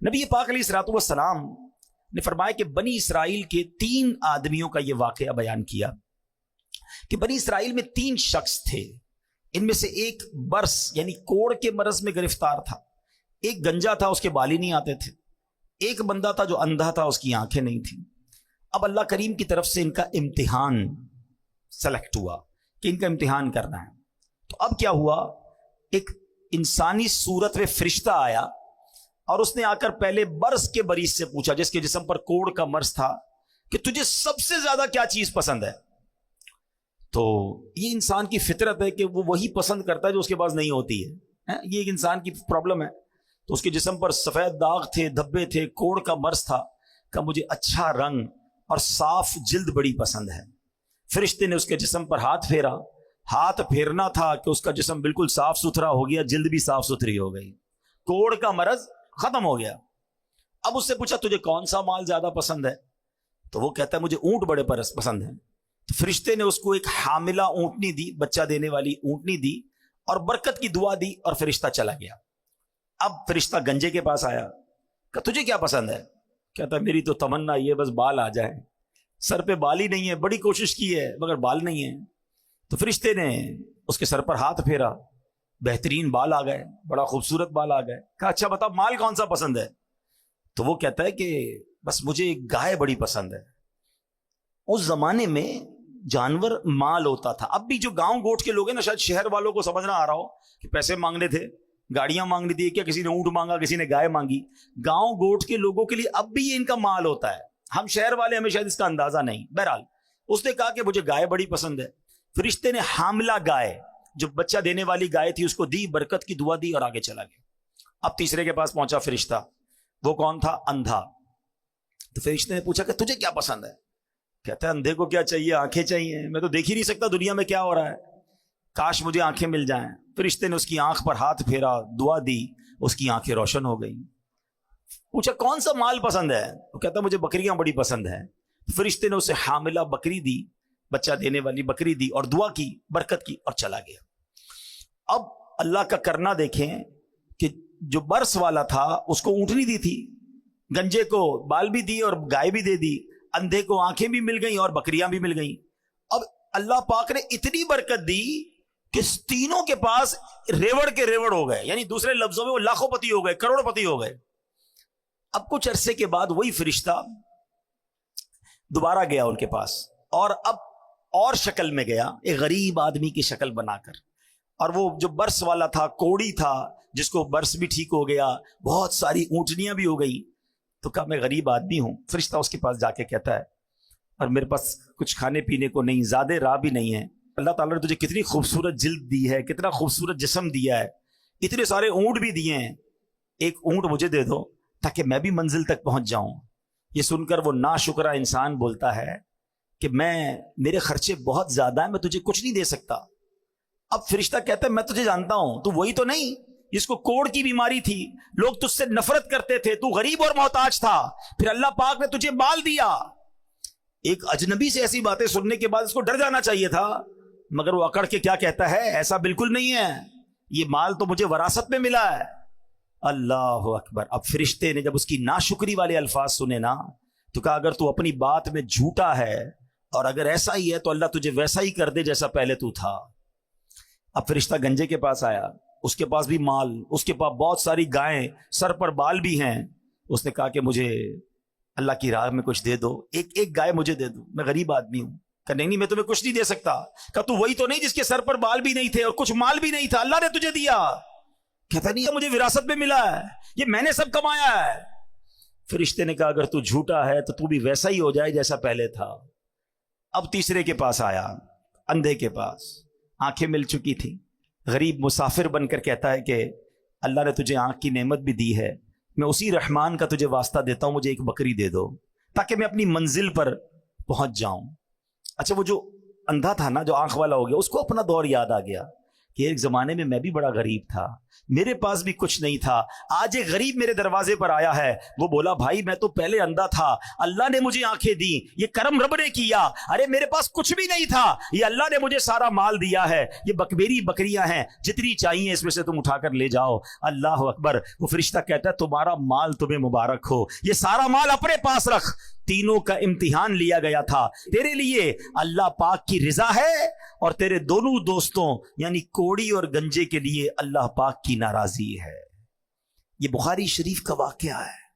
نبی پاک علیہ الصلوۃ والسلام نے فرمایا کہ بنی اسرائیل کے 3 آدمیوں کا یہ واقعہ بیان کیا کہ بنی اسرائیل میں 3 شخص تھے. ان میں سے ایک برس یعنی کوڑ کے مرض میں گرفتار تھا، ایک گنجا تھا، اس کے بال ہی نہیں آتے تھے، ایک بندہ تھا جو اندھا تھا، اس کی آنکھیں نہیں تھیں. اب اللہ کریم کی طرف سے ان کا امتحان سلیکٹ ہوا کہ ان کا امتحان کرنا ہے. تو اب کیا ہوا، ایک انسانی صورت میں فرشتہ آیا اور اس نے آ کر پہلے برس کے مریض سے پوچھا، جس کے جسم پر کوڑ کا مرض تھا، کہ تجھے سب سے زیادہ کیا چیز پسند ہے؟ تو یہ انسان کی فطرت ہے کہ وہ وہی پسند کرتا ہے جو اس کے پاس نہیں ہوتی ہے. یہ ایک انسان کی پرابلم ہے. تو اس کے جسم پر سفید داغ تھے، دھبے تھے، کوڑ کا مرض تھا، کہ مجھے اچھا رنگ اور صاف جلد بڑی پسند ہے. فرشتے نے اس کے جسم پر ہاتھ پھیرا. ہاتھ پھیرنا تھا کہ اس کا جسم بالکل صاف ستھرا ہو گیا، جلد بھی صاف ستھری ہو گئی، کوڑ کا مرض ختم ہو گیا. اب اس سے پوچھا تجھے کون سا مال زیادہ پسند ہے؟ تو وہ کہتا ہے مجھے اونٹ بڑے پسند ہیں. تو فرشتے نے اس کو ایک حاملہ اونٹنی دی، بچہ دینے والی اونٹنی دی، اور برکت کی دعا دی، اور فرشتہ چلا گیا. اب فرشتہ گنجے کے پاس آیا کہ تجھے کیا پسند ہے؟ کہتا میری تو تمنا یہ بس بال آ جائے، سر پہ بال ہی نہیں ہے، بڑی کوشش کی ہے مگر بال نہیں ہے. تو فرشتے نے اس کے سر پر ہاتھ پھیرا، بہترین بال آ گئے، بڑا خوبصورت بال آ گئے. کہا اچھا بتا مال کون سا پسند ہے؟ تو وہ کہتا ہے کہ بس مجھے گائے بڑی پسند ہے. اس زمانے میں جانور مال ہوتا تھا. اب بھی جو گاؤں گوٹ کے لوگ ہیں نا، شاید شہر والوں کو سمجھنا آ رہا ہو کہ پیسے مانگنے تھے، گاڑیاں مانگنی تھی، کیا کسی نے اونٹ مانگا، کسی نے گائے مانگی. گاؤں گوٹ کے لوگوں کے لیے اب بھی یہ ان کا مال ہوتا ہے. ہم شہر والے ہمیں شاید اس کا اندازہ نہیں. بہرحال اس نے کہا کہ مجھے گائے بڑی پسند ہے. فرشتے نے حاملہ گائے جو بچہ دینے والی گائے تھی اس کو دی، برکت کی دعا دی، اور آگے چلا گیا. اب تیسرے کے پاس پہنچا فرشتہ. وہ کون تھا؟ اندھا. تو فرشتے نے پوچھا کہ تجھے کیا پسند ہے؟ کہتا ہے اندھے کو کیا چاہیے، آنکھیں چاہیے، میں تو دیکھ ہی نہیں سکتا دنیا میں کیا ہو رہا ہے، کاش مجھے آنکھیں مل جائیں. فرشتے نے اس کی آنکھ پر ہاتھ پھیرا، دعا دی، اس کی آنکھیں روشن ہو گئی. پوچھا کون سا مال پسند ہے؟ وہ کہتا مجھے بکریاں بڑی پسند ہیں. فرشتے نے اسے حاملہ بکری دی، بچہ دینے والی بکری دی، اور دعا کی، برکت کی، اور چلا گیا. اب اللہ کا کرنا دیکھیں کہ جو برس والا تھا اس کو اونٹنی دی تھی، گنجے کو بال بھی دی اور گائے بھی دے دی، اندھے کو آنکھیں بھی مل گئیں اور بکریاں بھی مل گئیں. اب اللہ پاک نے اتنی برکت دی کہ تینوں کے پاس ریوڑ کے ریوڑ ہو گئے، یعنی دوسرے لفظوں میں وہ لاکھوں پتی ہو گئے، کروڑ پتی ہو گئے. اب کچھ عرصے کے بعد وہی فرشتہ دوبارہ گیا ان کے پاس، اور اب اور شکل میں گیا، ایک غریب آدمی کی شکل بنا کر. اور وہ جو برس والا تھا، کوڑی تھا، جس کو برس بھی ٹھیک ہو گیا، بہت ساری اونٹنیاں بھی ہو گئی. تو کہا میں غریب آدمی ہوں. فرشتہ اس کے پاس جا کے کہتا ہے اور میرے پاس کچھ کھانے پینے کو نہیں، زیادہ راہ بھی نہیں ہے. اللہ تعالیٰ نے تجھے کتنی خوبصورت جلد دی ہے، کتنا خوبصورت جسم دیا ہے، اتنے سارے اونٹ بھی دیے ہیں، ایک اونٹ مجھے دے دو تاکہ میں بھی منزل تک پہنچ جاؤں. یہ سن کر وہ ناشکرا انسان بولتا ہے کہ میرے خرچے بہت زیادہ ہیں، میں تجھے کچھ نہیں دے سکتا. اب فرشتہ کہتا ہے میں تجھے جانتا ہوں، تو وہی تو نہیں جس کو کوڑ کی بیماری تھی، لوگ تجھ سے نفرت کرتے تھے، تو غریب اور محتاج تھا، پھر اللہ پاک نے تجھے مال دیا. ایک اجنبی سے ایسی باتیں سننے کے بعد اس کو ڈر جانا چاہیے تھا، مگر وہ اکڑ کے کیا کہتا ہے، ایسا بالکل نہیں ہے، یہ مال تو مجھے وراثت میں ملا ہے. اللہ اکبر. اب فرشتے نے جب اس کی ناشکری والے الفاظ سنے نا، تو کہا اگر تو اپنی بات میں جھوٹا ہے اور اگر ایسا ہی ہے تو اللہ تجھے ویسا ہی کر دے جیسا پہلے تو تھا. اب فرشتہ گنجے کے پاس آیا، اس کے پاس بھی مال، اس کے پاس بہت ساری گائیں، سر پر بال بھی ہیں. اس نے کہا کہ مجھے اللہ کی راہ میں کچھ دے دو، ایک گائے مجھے دے دو، میں غریب آدمی ہوں. کہ نہیں میں تمہیں کچھ نہیں دے سکتا. کہ تو وہی تو نہیں جس کے سر پر بال بھی نہیں تھے اور کچھ مال بھی نہیں تھا، اللہ نے تجھے دیا. کہتا نہیں مجھے وراثت میں ملا ہے، یہ میں نے سب کمایا ہے. فرشتے نے کہا اگر تو جھوٹا ہے تو تو بھی ویسا ہی ہو جائے جیسا پہلے تھا. اب تیسرے کے پاس آیا، اندھے کے پاس، آنکھیں مل چکی تھی، غریب مسافر بن کر کہتا ہے کہ اللہ نے تجھے آنکھ کی نعمت بھی دی ہے، میں اسی رحمان کا تجھے واسطہ دیتا ہوں، مجھے ایک بکری دے دو تاکہ میں اپنی منزل پر پہنچ جاؤں. اچھا وہ جو اندھا تھا نا، جو آنکھ والا ہو گیا، اس کو اپنا دور یاد آ گیا کہ ایک زمانے میں میں بھی بڑا غریب تھا، میرے پاس بھی کچھ نہیں تھا، آج ایک غریب میرے دروازے پر آیا ہے، وہ بولا بھائی میں تو پہلے اندھا تھا، اللہ نے مجھے آنکھیں دی، یہ کرم رب نے کیا، ارے میرے پاس کچھ بھی نہیں تھا، یہ اللہ نے مجھے سارا مال دیا ہے، یہ میری بکریاں ہیں، جتنی چاہیے اس میں سے تم اٹھا کر لے جاؤ۔ اللہ اکبر۔ وہ فرشتہ کہتا ہے تمہارا مال تمہیں مبارک ہو، یہ سارا مال اپنے پاس رکھ، تینوں کا امتحان لیا گیا تھا، تیرے لیے اللہ پاک کی رضا ہے اور تیرے دونوں دوستوں یعنی کوڑی اور گنجے کے لیے اللہ پاک کی ناراضی ہے۔ یہ بخاری شریف کا واقعہ ہے۔